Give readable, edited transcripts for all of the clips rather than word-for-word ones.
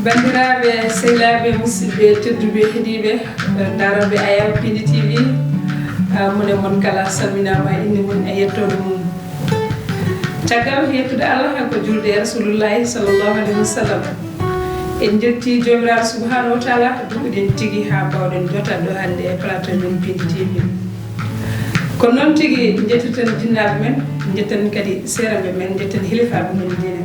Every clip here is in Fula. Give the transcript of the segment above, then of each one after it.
bandiraɓe sehlaɓe musidɓe tedduɓe heeɗiɓe daroɓe ayam pindi tv mone mon kala salminama inde mum e yettode mum caggal yettude allah ko julde e rasulullahi sallllahu alayhi wa sallam en jetti jomiraɗo subhanahu wa taala duɓiɗen tigui ha bawɗen jotat ɗo hande e plateau men pindi tv ko noon tigui jettiten jinnaɓe men jetten kadi seeraɓe men jetten hilifaɓe men dine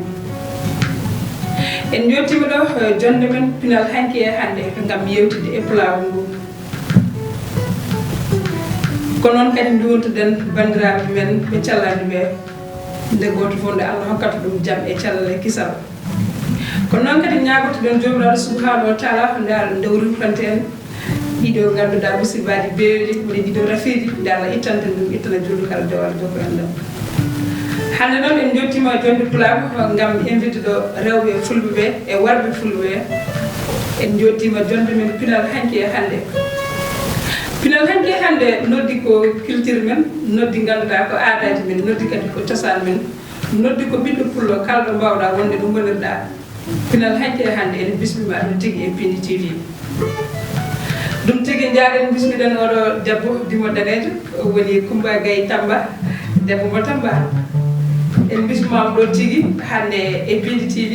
en jottima ɗo jonde men pinal hanki e hande gam yewtide e pulawol ngu ko noon kadi duwontoɗen bandiraɓe men ɓe callani ɓe nde goto fof nde allah hokkata ɗum jaam e cellal e kisal ko noon kadi ñagotoɗen jomiraɗo subhanahu wa taala nde dewrifante en ɗiɗo ganduɗa musibaji beewɗi woni ɗiɗo rafiji nde allah ittante ɗum ittana juldu kala dewal joko en ɗam hande noon en jottima jonde pulago gam invité ɗo rewɓe fulɓe ɓe e worɓe fulɓe ɓe en jottima jonde men pinal hanki e hande pinal hanki e hande noddi ko culture men noddi ganduɗa ko aadaji men noddi kadi ko cosaan men noddi ko ɓiɗɗo pullo kala ɗo mbawɗa wonde ɗo gonirɗa pinal hanki e hande ene bismima ɗum tigui e pindi tv ɗum tigui jaaɗen bismiɗen oɗo debbo dimo danejo woni Coumba Gaye Tamba debbo mo Tamba en bismama ɗo tigui hande e pindi tv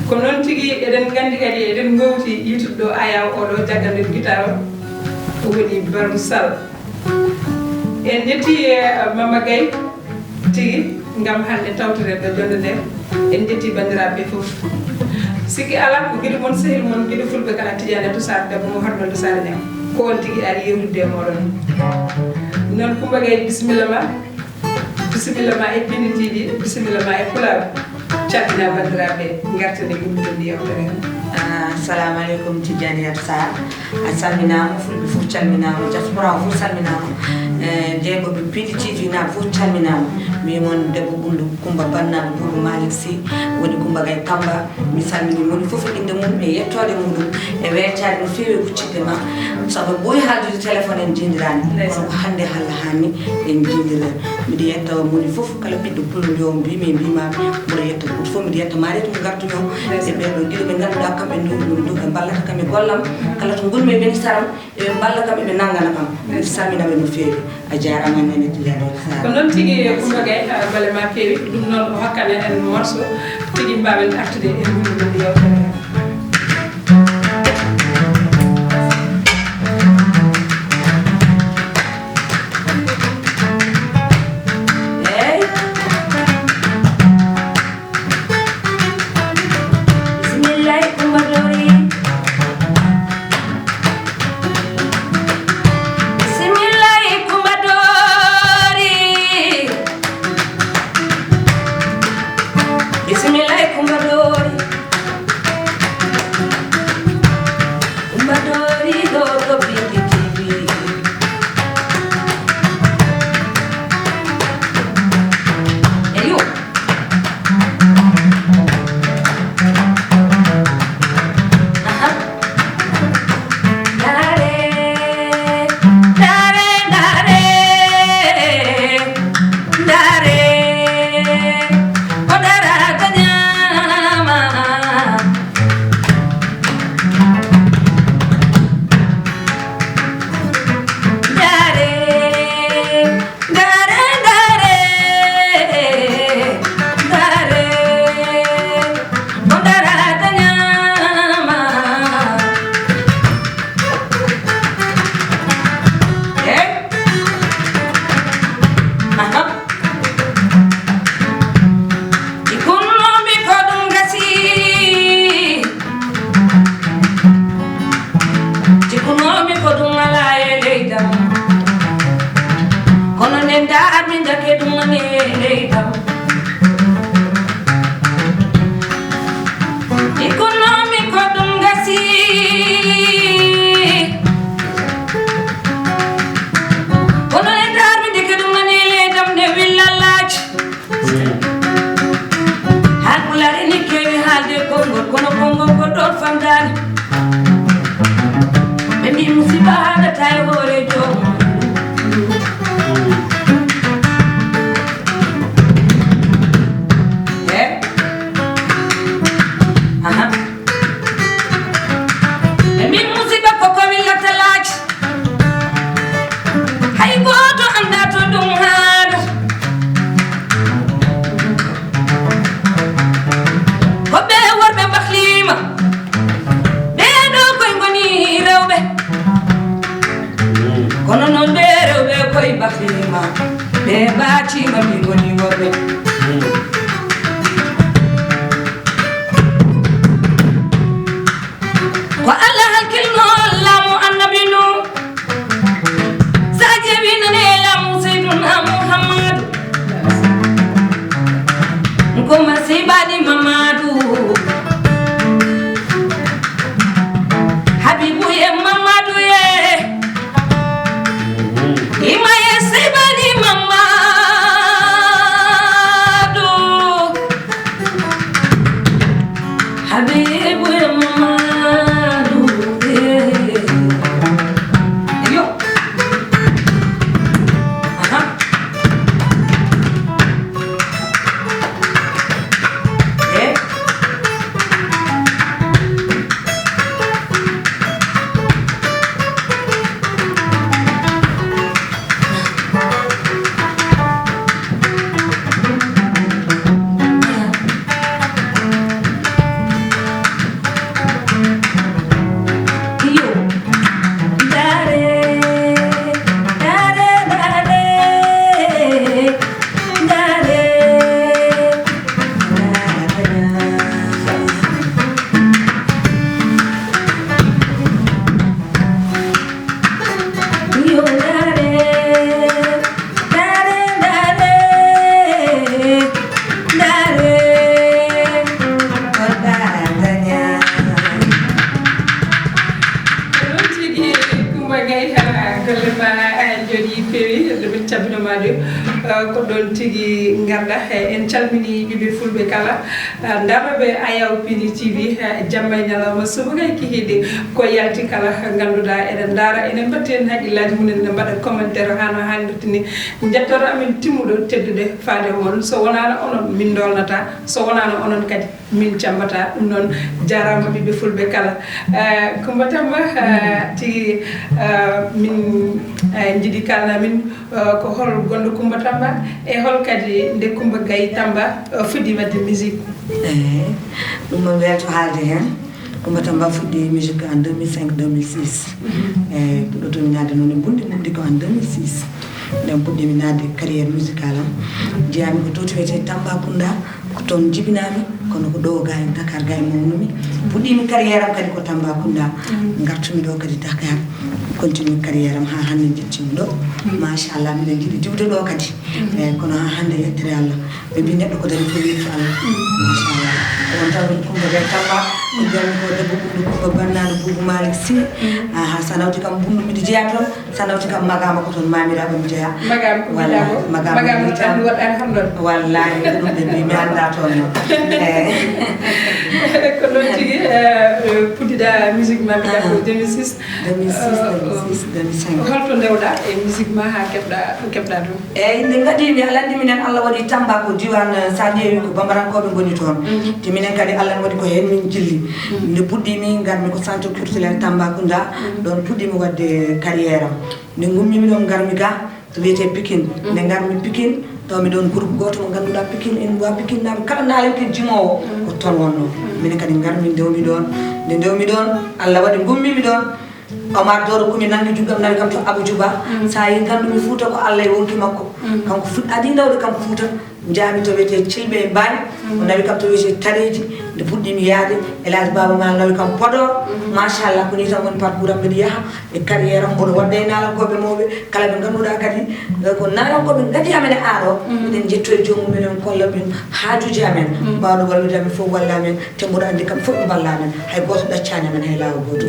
ko noon tigui eɗen gandi kadi eɗen gowti yitude ɗo ayaw oɗo jagganɗen guitar o woni Barou Sall en jetti Mama Gaye tigui gam hande tawtoren ɗo jonde nde en jetti bandiraɓe foof sikki ala ko gueɗe moon sehil moon gueɗe fulɓe kala tidiane to sar debbo mo harnode sare ñam ko on tigui ari yewtude e moɗon noon Coumba Gaye bisimilla ma e pindi tv bisimilla ma e pulaw calmina bandiraɓe gartane gummiɗon yewtere assalamu aleykum Tidianiatou Sarr a salminama fulɓe fof calminama diaspora o fof salminama jeegoɓe pindi tv naɓe fof calminama wimon debbo ɓulɗo Coumba bannaɓe ɓuuru Malick Sy woni Coumba Gaye Tamba mi salmini woni fof inde mum e yettode muɗum e weetade no fewi kuccidde ma saabu ɓooyi haaldude téléphone en jindirani kono ko hande halla hanni en jindiren mbiɗa yetta moni fof kala ɓiɗɗo pullo nde o mbimi e mbimami mboɗo yetta goto fof mbiɗa yetta maɗe to garduno e ɓeɗo ɗiɗo ɓe ganduɗa kamɓe nduɗum ɓe ballata kam e gollam kala to gulmi e ministére am eɓe balla kam eɓe nanggana kam mi salminaɓe no fewi a jarama nene Tidianiatou Sarr ko noon tigui Coumba Gaye balle ma kewi ɗum noon o hokkane en morceau tigui mbawen artude e gummiɗon yewtere e ɓatima mi goni worɓe ko Allah hakkilno laamu annabi nu sa jeewi nane laamu seyduna Muhammadu ko masibadi Mamadou Habibu ye Mamadou ye ima ye sibadi Mamadou Habibu ye Mamadou yo aha ko don tigi ngarda en calmini bibe fulbe kala darbe ayaw pini tv jammay nyalama subagay ki hede ko yalti kala ganduda eden dara enen batten haqillaji munen ne bada commentaire hano handitini jettora amin timudo teddude faade won so wonana onon min dolnata so wonana onon kadi min cambata dum non jarama bibe fulbe kala kumba tamba tigi min jidi kala min ko hol gondo kumba tamba e hol kadi nde kumba gay tamba fuddi wadde musique dum mo welto haalde hen kumba tamba fuddi musique en 2005 2006 puɗɗo to mi naade noon e bunde mum ko en 2006 nden puɗɗimi naade carrière musicale am jeeyami ko to wiyete Tambacounda ko toon jibinami kono ko ɗo ga e Dakar ga e mawnumi puɗɗimi carrière am kadi ko Tambacounda gartumi ɗo kadi Dakar continue carrière am ha hande jettimi ɗo machallah miɗen jiiɗi diwde ɗo kadi eyyi kono ha hande yettere Allah ɓe mbi neɗɗo ko dañi ko wiitu Allah machallah on tawi Coumba Gaye Tamba ko jami ko debbo ɓuɗɗo Coumba bannano Boubou Malick Sy ha sanawti kam bunɗu miɗo jeeya toon sanawti kam magama ko toon mamiraɓe mi jeeya magama tan waɗani ham ɗon wallahi ɗum ɓe mbi mi anda toon noon ko ɗon tigi puɗɗiɗa musique ma mbiɗa ko 2006 2005 holto ndewɗa e musique ma ha keɓɗa ɗum eyyi nde gaɗimi alah andi minen Allah waɗi Tamba ko diwan sa ƴeewi ko bambarankoɓe goni toon te minen kadi Allah waɗi ko hen min jilli nde puɗɗimi garmi ko centre culturel Tambacounda ɗon puɗɗimi wadde carrière am nde gummimi ɗon garmi ga to wiyete Pikine nde garmi Pikine taw mi ɗon groupe goto mo ganduɗa Pikine en wa Pikine naɓe kala nalenke jimowo ko toon wonno minen kadi garmi ndewmi ɗon nde ndewmi ɗon Allah waɗi gummimi ɗon Omar Doro kumi nangi jugam nawi kam to Abou Djouba sa yi gandumi Fouta ko Allah e wonki makko kanko adi ndawde kam Fouta jaami to wiyete Cilɓe e Mbani o nawi kam to wiyete Tareji nde puɗɗimi yaade Elhaji Baba Mal nawi kam Podor machallah ko ni tan woni pat ɓuuram mbiɗa yaaha e carrière am mboɗo wadda e nalankoɓe mawɓe kala ɓe ganduɗa kadi ko nalankoɓe gadi amen e aaro minen jetto e joomum minen kolla min haajuji amen mbawɗo wallude amen fof walla amen te mboɗo andi kam fof ɓe mballa amen hay goto ɗaccani amen hay lawol goto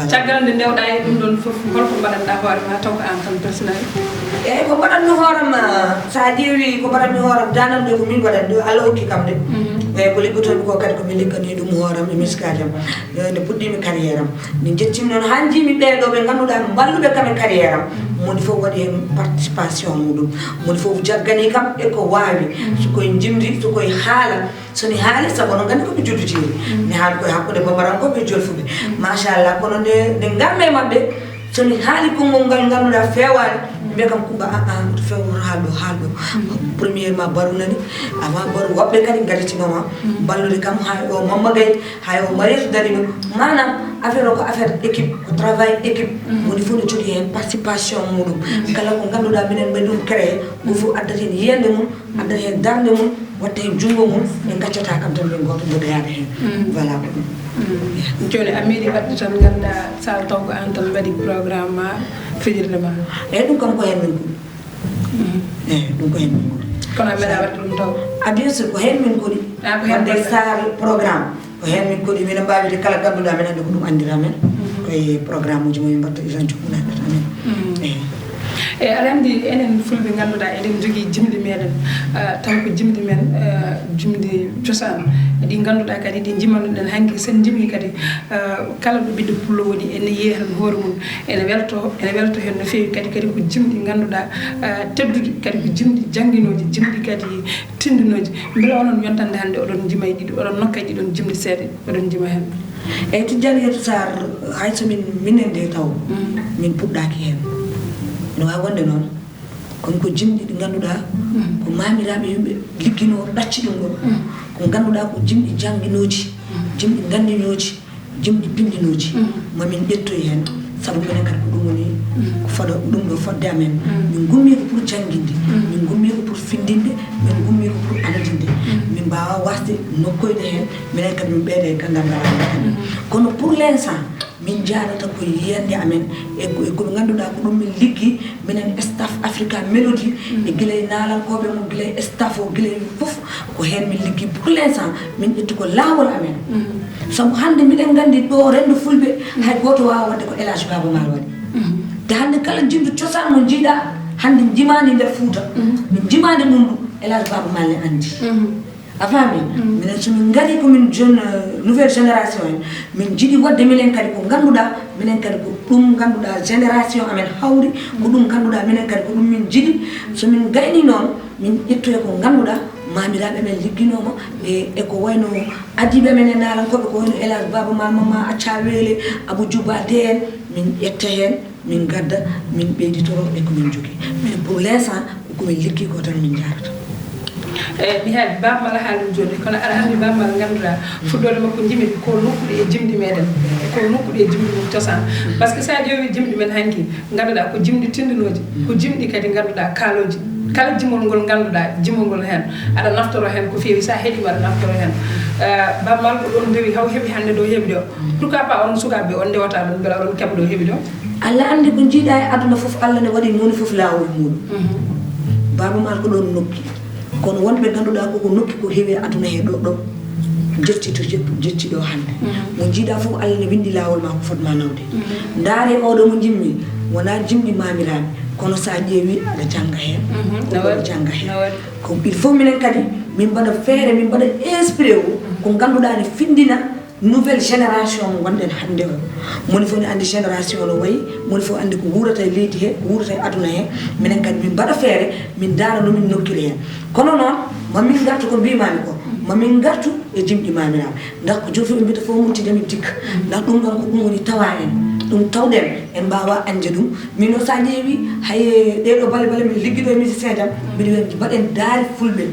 caggal nde ndewɗa e ɗum ɗon fof holko mbaɗanɗa hoorema taw ko an tan personnel eyyi ko mbaɗanmi hooram sa ƴeewi ko mbaɗanmi hooram danam de ko min waɗani ɗo Allah hokki kam de eyyi ko liggotomi ko kadi komi liggani ɗum hooram e musique am nde puɗɗimi carrière am min jettimi noon han jimi ɓeɗo ɓe ganduɗa balluɓe kam e carrière am moni fof waɗi hen participation muɗum moni fof jaggani kam e ko wawi sokoye jimri sokoye haala soni haali saabu onon gandi koɓe joddotiri mi haali koye hakkude bambarankoɓe e jolfuɓe machallah kono nde garme mabɓe soni haali konngol ngal ganduɗa fewani be kam kumba fewor haldo premièrement baru nani avant baru wabbe kadi gaditi mama ballude kam hay o mamma gay hay o mariatu dari manam affaire ko affaire équipe ko travail équipe woni fu no jodi hen participation mudum kala ko ganduda minen be dum créer go fu addate yende mum addate darde mum watte jungo mum e gaccata kam tan be goto do yaade hen voilà joni amiri wadde tan ganda sal taw ko an tan wadi programme ma fijirde ma e dum kam ko hen min dum ko hen min kono mena wadde dum taw bien sûr ko hen min kodi wonde sal programme ko hen min kodi min mbawide kala ganduda men ande ko dum andira men koy programme uji mo mbatta isan jukuna men e arandi enen fulbe ganduda eden jogi jimdi meden taw ko jimdi men jimdi ciosan di ganduda kadi di jimanu den hanki sen jimmi kadi kala do biddo pullo woni en yehan hoore mun ene welto hen no fewi kadi ko jimdi ganduda teddude kadi ko jimdi janginoji jimdi kadi tindinoji mbela onon yontande hande odon jimay didi odon nokkay didon jimdi sede odon jima hen e to jangirto sar hayso minen de taw min puddaki hen no wa wonde non kon ko jimdi di ganduda ko mamirabe yimbe liggino dacci dum ko ganduda ko jimdi janginoji jimdi gandinoji jimdi bindinoji mamin detto hen sabu minen kat ko dum woni ko fado dum do fodde amen min gummi ko pour janginde min gummi ko pour findinde min gummi ko pour anadinde min bawa wasde nokkoyde hen minen kat min beede kandanda kono pour l'instant min jaarata ko yende amen e ko ganduda ko dum min liggi minen staff Africa Melody e gilay nalankobe mo gilay staff o gilay fof ko hen min liggi pour l'instant min ittu ko lawol amen sabu hande miden gandi do rendo fulbe hay goto wa wadde ko elage baba mal wadi de hande kala jimdu ciosan mo jida hande jimani der fuuta min jimani mundu elage baba mal ne andi afami minen so min ngari ko min jeune nouvelle génération min jidi wadde minen kadi ko ganduda minen kadi ko dum ganduda génération amen hawri ko dum ganduda minen kadi ko dum min jidi so min gayni non min ittoy ko ganduda mamiraɓe men ligginoma e ko wayno adiɓe men e nalankoɓe ko wayno elage baba mama acca weele abou djouba den min ƴetta hen min gadda min ɓeyditoro e komin jogui mais pour l'instant komin liggi ko tan min jarata mi haali bammal haalum joni kono aɗa andi bammal ganduɗa fuɗɗode makko jimi ko nokkuɗe e jimdi meɗen ko nokkuɗe e jimdi mum cosaan par ce que sa ƴeewi jimdi men hanki ganduɗa ko jimdi tindinoji ko jimɗi kadi ganduɗa kaaloji kala jimol ngol ganduɗa jimol ngol hen aɗa naftoro hen ko fewi sa heeɗima aɗa naftoro hen bammal ko ɗon dewi haw heeɓi hande ɗo heeɓi ɗo pourquoi pas on sukaɓe on ndewata ɗum beela oɗon keɓa ɗo heeɓi ɗo allah andi ko jiiɗa e aduna foof allah ne waɗi moni foof lawol muɗum babamal ko ɗon nokki kono wonɓe ganduɗa koko nokki ko heewi aduna he ɗo jetti to jetti ɗo hande mo jiiɗa fof allah ne windi lawol ma ko fotma nawde ndaare oɗo mo jimmi wona jimɗi mamiraɓe kono sa ƴeewi aɗa jangga hen aɗa jangga hen ko il faut minen kadi min mbaɗa feere min mbaɗa inspiré o ko ganduɗa ne findina nouvelle génération mo gonɗen hande o moni fof ne andi génération no wayi moni fof andi ko wurata e leydi he ko wurata e aduna he minen kadi min mbaɗa feere min daara nomin nokkiri hen kono noon mamin gartu ko mbimami ko mamin gartu e jimɗi mamiraɓe ndax ko jofi ɓe mbita fof muttidemi dikka ndax ɗum ɗon ko ɗum woni tawa en ɗum tawɗen en mbawa anje ɗum mino sa ƴeewi hay ɗeɗo bale min ligguiɗo e musicien jam mbiɗa wiya mbaɗen daari fulɓe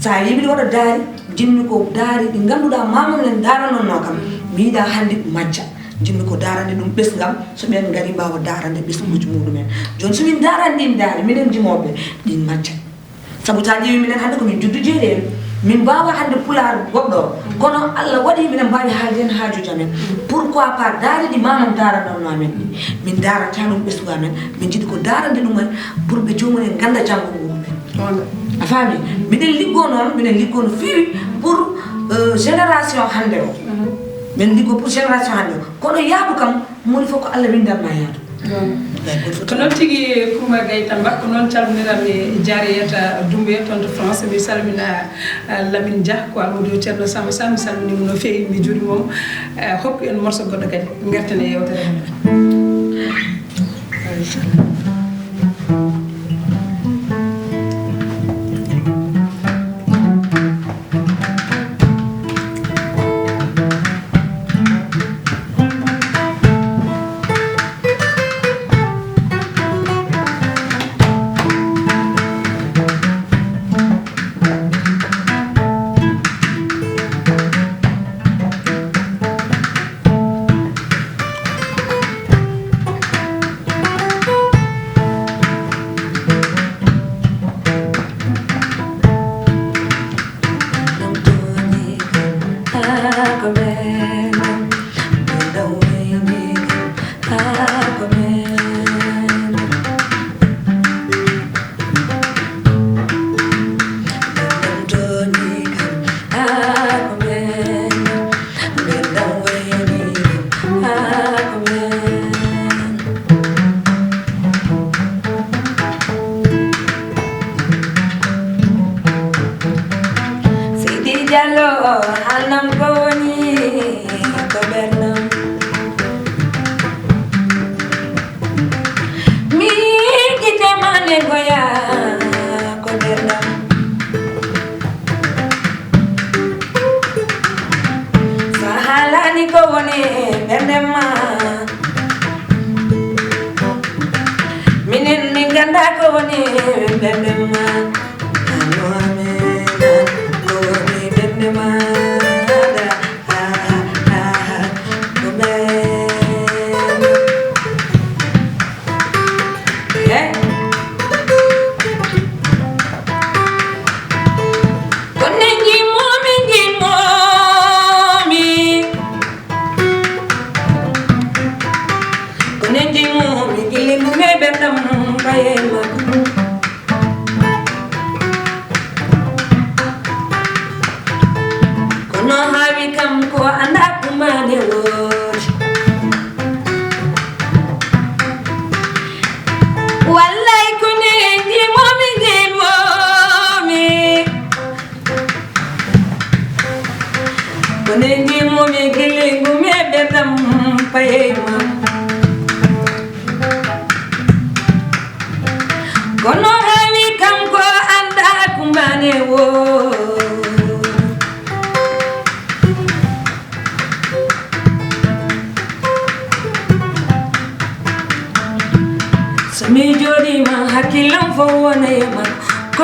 sa yi mbiɗa waɗa daari jinmi ko daari ɗi ganduɗa mamam en daranonno kam mi yiiɗa hande majja jinmi ko darande ɗum ɓesgam so ɓen gari mbawa darande ɓesguji muɗumen joni somin darani ɗin daari minen jimoɓe ɗin majja saabu ta ƴeewi minen hande komin juddu jeeɗi en min mbawa hande pular goɗɗo kono allah waɗi minen mbawi haalde hen haajuji amen pourquoi pas daari ɗi mamam daranonno amen ɗi min darata ɗum ɓesgu amen min jiiɗi ko darande ɗumen pour ɓe jomumen ganda janggo muɗumen a faami minen liggo noon minen liggo no fewi pour génération hande o min liggo pour génération hande o kono yaadu kam moni fof ko allah windanma yaadu ko noon tigi Coumba Gaye Tamba ko noon calminiranmi Diarriéta Doumbé toon to France mi salmina Lamine Dia ko almudo ceerno Samba Sa mi salminimo no fewi mi juurimom hokku en morceau goɗɗo kadi gartene yewtere men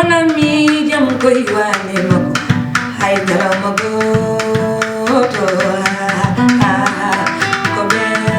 kono miijam koye wane makko haydara mo goto ko ɓeɗam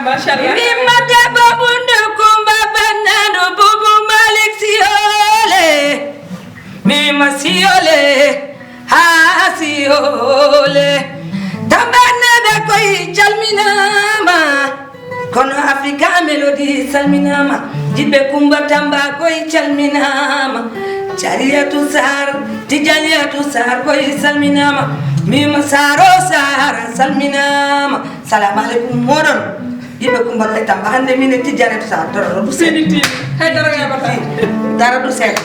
Mashallah. Mimata babundu kumba banano bubu malik siole. Mima siole. Ha siole. Tambana da koi chalminama. Kono Africa melody salminama. jibe kumba tamba koy calminama Jariyatu Sar Tijaniyatu Sar koy salminama mima saro sara salminama salamu alaikum modon jibe kumba tay tamba hande min Tijaniyatu Sar dara du seniti hay dara ya bata dara du set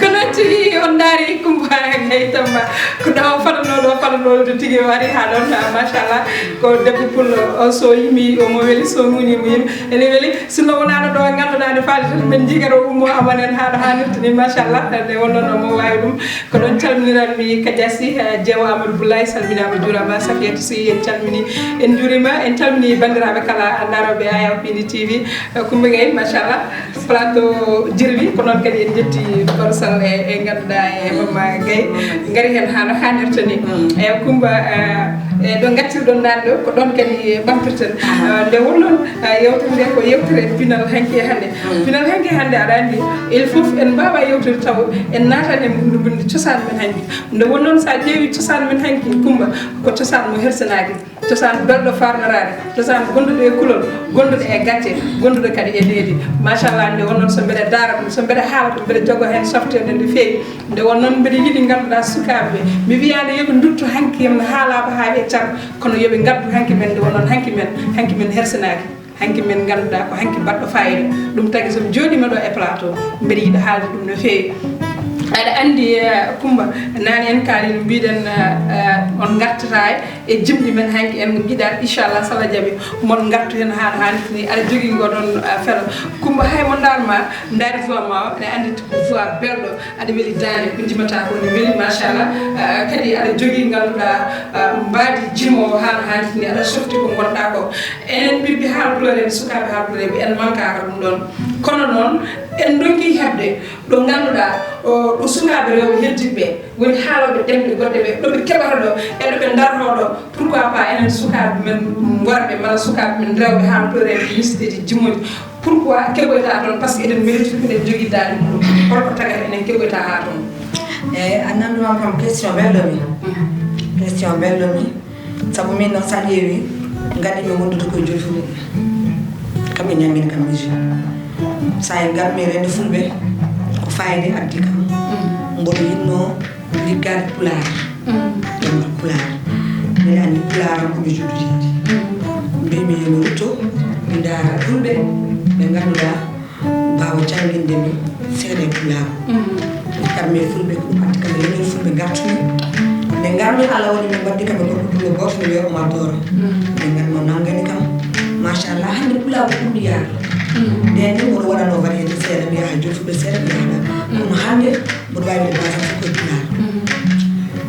konati on dari kumba ngay tamba ko daw fadano do tigi wari ha don machallah ko debbo pul o so yimi o mo weli so nguni mo yimi ene weli sino wona do ganduda ne faali men jigaro ummo amanen ha hanirtini machallah de wonno mo wawi dum ko don calminiran mi kadiasi jewa amadou boulay salminama jurama safiyatu si en calmini en jurima en calmini bandirabe kala narobe ayaw pindi tv kumba ngay machallah plateau jirbi ko non kadi en jetti korsal e ganduda e mama gay ngari hen hano hanirtini e kumba do gatti don nando ko don kadi bamtirten de wonnon yewtande ko yewtere final hanki hande ada andi il faut en baba yewtere taw en natane bundu ciosan men hanki de wonnon sa jeewi ciosan men hanki kumba ko ciosan mo hersanaki ciosan beldo farnarade ciosan gondude e kulol gondude e gatte gondude kadi e leedi machallah de wonnon so bede dara so bede haala bede jogo hen softede de feewi de wonnon bede yidi ganduda sukabe mi wiyaade yobe dutto hanki en haala ba haabe tar kono yobe gaddu hanki men de wonnon hanki men hersanaki hanki men ganduda ko hanki baddo fayida dum tagi so jodi ma do e plateau bede yidi haalde dum no feewi ada andi kumba nani en kalin biden on gattata e jimdi men hanki en gida inshallah sala jabi mon gattu hen han ni ala jogi godon felo kumba hay mon darma ndari fama ne andi fois beldo ada weli dani ko jimata ko ni weli machallah kadi ala jogi galda mbadi jimo han ni ala softi ko gonda ko en bibi halblore sukabe halblore en manka dum don kono non en donki hebde do ganduda o sukabe rew heddibe woni haalobe demde godde be do be kebata do e do be darno do pourquoi pas enen sukabe men worbe mala sukabe men rewbe halblore liste di jimoji pourquoi keboyta don parce que eden mérite ko den jogi dal mum ko taga enen keboyta ha ton anandu am kam question bello mi sabu min non sanewi ngadi mi wondude ko jolfude kambe nyamin kam mi say garmi rende fulbe ko fayde addika ngodo yinno liggal pular pular mi andi pular ko mi joddi be mi yewto mi dara fulbe be ganduda bawo janginde mi sede pular garmi fulbe ko addika be yewto fulbe gattu be garmi ala woni mi baddi kam ko dum goto mi yo ma doro be garmi nangani kam machallah hande pular ko dum yaar den ni mo wala no variété sere bi ha jofu be sere bi ha ko hande mo wawi de basa ko dina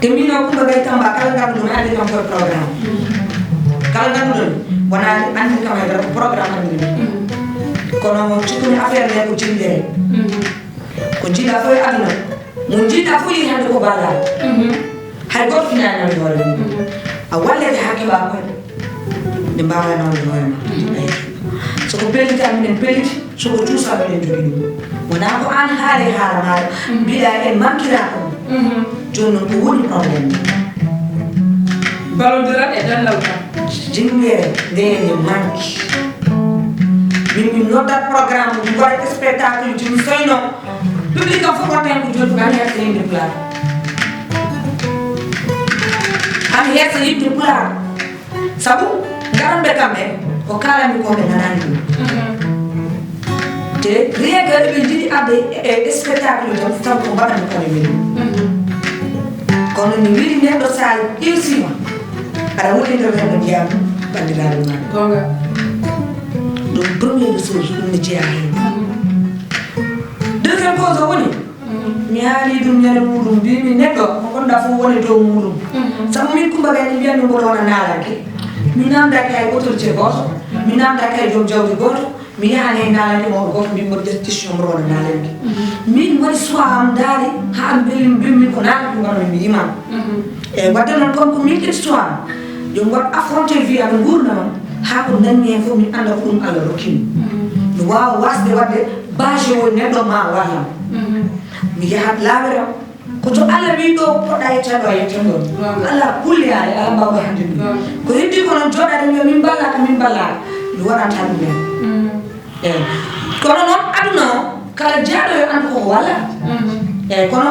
te mi no ko bay tamba kala ngam dum andi kam ko programme kala ngam dum wana andi kam da programme andi kono mo ci ko affaire ne ko cinde ko jida fo aduna mo jida fo yi hande ko bala hay go fina na do a wala de hakiba ko de mbawala no do so ko peliti amen peliti so ko tusa be jogi wona ko an haare haala biida en mankira ko jonno ko woni problème balodira e dallal ka jingere de ne manki min nota programme du ko spectacle du feyno public ko ko tan ko jodu kan ya tene de plat am yesa yibde plat sabu garambe kambe ko kala mi ko be nanani te rien que be jidi abbe e spectacle do tam ko bana ko ni kono ni wiri ne do sal irsima ara woni do be diam bandiralu ma gonga do premier chose ni jeex deuxième cause woni mi haali dum nyare mudum bi mi neddo ko da fu woni do mudum sabu mi kumba be ni biya mi mo wona nalake mi namda kay autorité goto mi namda kay jom jawdi goto mi yaane nalani mo goto mi mo décision mo wona nalani min woni soit am dali ha am belim bimmi ko nalani ngam mi imam e wadde non comme ko min histoire jom wat affronter vie am gurna ha ko nanni en fo mi anda ko dum Allah rokim mi waaw wasde wadde baaje woni neddo ma wala mi yahat lawere ko to Allah wi do poda yetado yetado Allah kulli ala Allah baba hande ko heddi ko non joda de min balla mi wara tan ben kono noon aduna o kala jaaɗo yo andu koko walla eyyi kono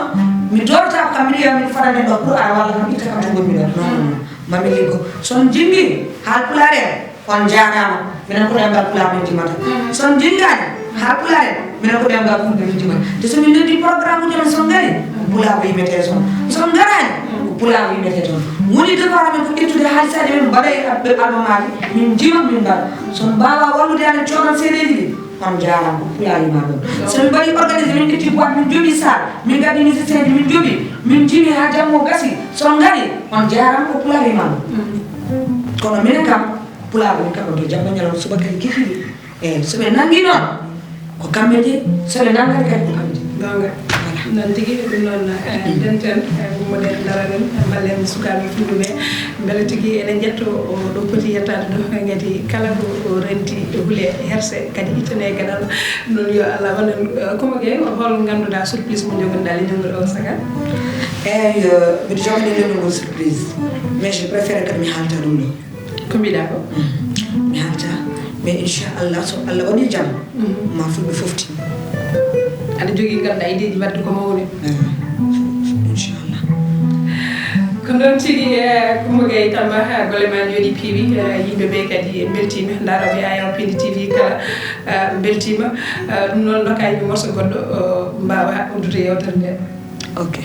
mi dorata ko kam mbiɗa min farane ɗo pour a walla kam itta kam to gonmi ɗo non mami liggo son jinggi haal pulaar en on jarama minen ko ɗemgal pulaar min jimata son jingani haal pulaar en minen ko ɗemgal fulɓe min jimata te somin noddi programme uji men son gari pulaar ko yimete son garani ko pulaar ko yimete toon woni devoir amen ko ƴettude haalisaji men mbaɗa e almamaji min jima min mbaɗa son mbawa wallude amen coodan seedeji ɗi on jarama ko pulaar yima ɗon somin mbaɗi organisé min ƴetti boîte min jooɓi sall min gaddi musicien ji min jooɓi min jimi ha jammo gasi son gari on jarama ko pulaar yima ɗon kono minen kam pulaar min kam to jamma ñalawma subakadi kehiɗi eyyi soɓe nanggui noon ko kamɓe de soɓe nanggani kadi ko kamɓe gonga non tigi ɗum noon denten gummoɗen daraɗen ballen sukaɓe fulɓe beele tigui eɗen ƴetto ɗo poti yettade ɗo kadi kala ko renti huule herse kadi ittane gadal noon yo Allah waɗan Coumba Gaye hol ganduɗa surprise mo jogoɗa leñolngol o sagat eyyi mbiɗo jogani leñolngol surprise mais je préfére kadi mi haalta ɗum ɗo ko mbiɗa ko mi haalta mais inchallah so Allah waɗi jaam ma fulɓe fofti aɗa jogui ganduɗa ideji wadde ko mawni inchallah ko noon tigui Coumba Gaye Tamba golle ma jooɗi piiwi yimɓeɓe kadi beltima daroɓe Ayaw Pindi TV kala beltima ɗum noon dokkayimi morso goɗɗo mbawa uddude yewtere nde ok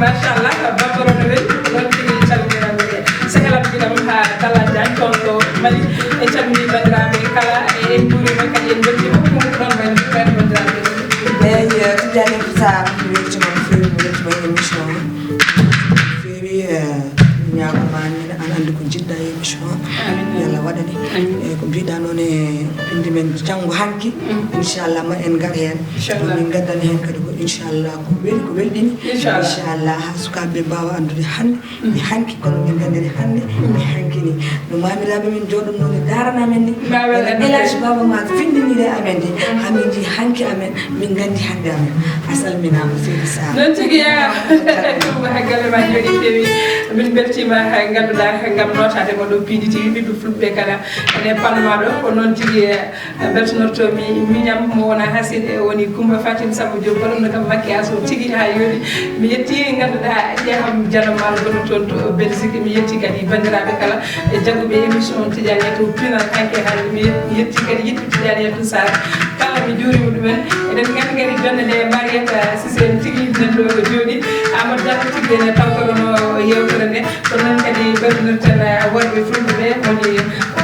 machallah baboro no wen non tigi calminiraɓe sehelam giɗam ha kala jan toon ɗo mali e calmini bandiraɓe kala en juurima kadi en beltima ko ɗon wayno ɓen bandiraɓe eyi tijani sa weltima no fewi mi weltima émission fewi ñagoma min an andi ko jiɗɗa e émission yalla waɗani e ko mbiɗa noon e pindi men janggo hanki inchallah ma en gar hen min gaddani hen kadi ko inchallah ko welɗini inchallah ha sukaɓe mbawa andude hande mi hanki kono min gandiri hande mi hankini no mamilaɓe min joɗum noon e darana men ni elage baba ma findinide amen de hamin ji hanki amen min gandi hande amen a salminama seydi sa non tigui ɗum haggale ma jooɗi fewi min beltima ganduɗa gam notade mo ɗo PDT ɓiɓɓe fulɓe kala ene panma ɗo ko noon tigui beltonortomi miñam mo wona haside woni Coumba Fatim Samba Diop baɗum no kam makkiyage o tigui ha yooɗi mi yetti ganduɗa ƴeeham janamalo gono toon to Belgique mi yetti kadi bandiraɓe kala e jagguɓe émission Tidiane to pinal hanke hande mi yetti kadi yiɗɓe Tidiane to sar kala mi juurima ɗumen eɗen gandi kadi jonde nde Mariéta Cissé tigui nan ɗo jooɗi Amadou Diallo tigui ene tawtorono yewtere nde ko noon kadi ɓerɗinirten worɓe fulɓe ɓe woni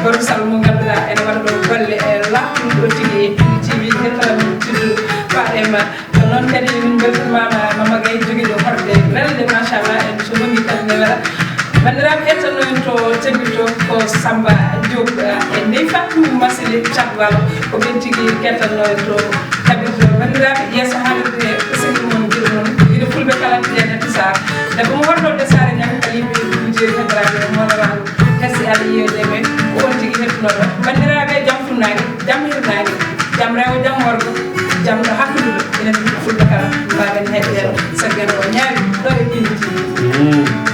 Barou Sall mo ganduɗa ene waɗa ɗo golle laftuɗo ɗo tigui TV hettala min tiddu faɗema ko noon kadi min beltanimama Mama Gaye joguiɗo horɗe welde machallah en so woni kadi ne waɗa bandiraɓe hettono en to teddito ko Samba Diop e ndey Fatou Massile Thiatwalo ko ɓen tigui kettanno en to kabirto bandiraɓe yesso haalirde sehil moon guiɗo noon guiɗo fulɓe kala Tidiane Sar debbo mo horɗode sare ñamko kala yimɓe jeri heddaraɓe monorano kasi Allah yiyode men ko on tigui hettunoɗo bandiraɓe jaam funnaki jaam hirnaki jaam rewo jaam worgo jaam ɗo hakkuduɗo enen fulɓe kala mbawen heɗɗen saggen o ñaawi ɗo e PDT